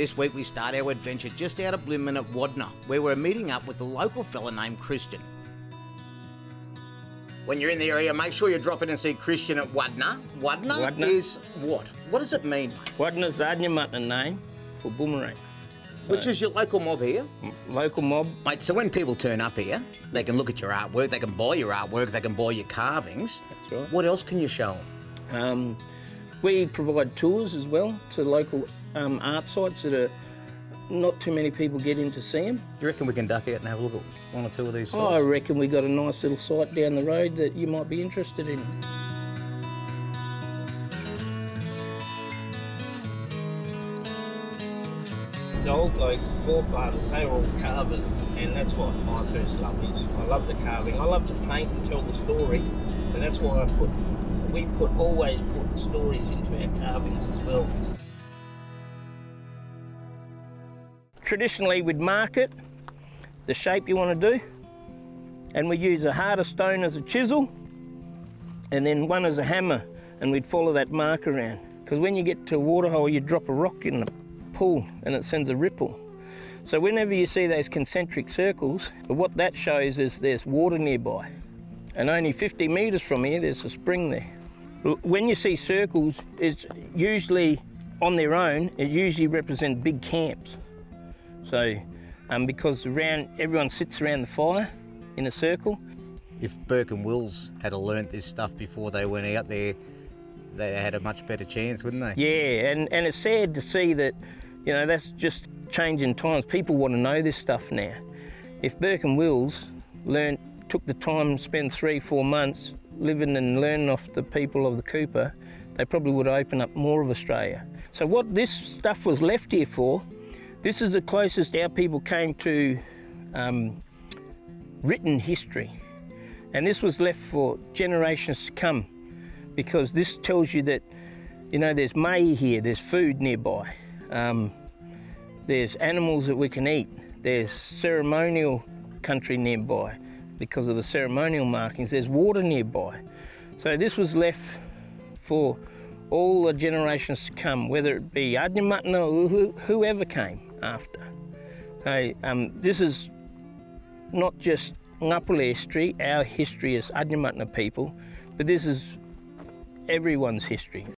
This week we start our adventure just out of Blimmin at Wadna, where we're meeting up with the local fella named Christian. When you're in the area, make sure you drop in and see Christian at Wadna. Wadna is what? What does it mean, mate? Wadna's the Adnyamatna name for boomerang. Which is your local mob here? Local mob. Mate, so when people turn up here, they can look at your artwork, they can buy your artwork, they can buy your carvings. That's right. What else can you show them? We provide tours as well to local art sites that are not too many people get in to see them. You reckon we can duck out and have a look at one or two of these sites? I reckon we got a nice little site down the road that you might be interested in. The old blokes, the forefathers, they were all carvers, and that's what my first love is. I love the carving. I love to paint and tell the story, and that's why we always put stories into our carvings as well. Traditionally, we'd mark it, the shape you want to do, and we use a harder stone as a chisel, and then one as a hammer, and we'd follow that mark around. Because when you get to a waterhole, you drop a rock in the pool, and it sends a ripple. So whenever you see those concentric circles, what that shows is there's water nearby. And only 50 metres from here, there's a spring there. When you see circles, it's usually on their own, it usually represents big camps. So, because everyone sits around the fire in a circle. If Burke and Wills had learnt this stuff before they went out there, they had a much better chance, wouldn't they? Yeah, and it's sad to see that, you know, that's just changing times. People want to know this stuff now. If Burke and Wills took the time to spend 3-4 months living and learning off the people of the Cooper, they probably would open up more of Australia. So what this stuff was left here for, this is the closest our people came to written history. And this was left for generations to come, because this tells you that, you know, there's may here, there's food nearby, there's animals that we can eat, there's ceremonial country nearby because of the ceremonial markings, there's water nearby. So this was left for all the generations to come, whether it be Adnyamatna or whoever came after. Okay, this is not just Ngapula history, our history as Adnyamatna people, but this is everyone's history.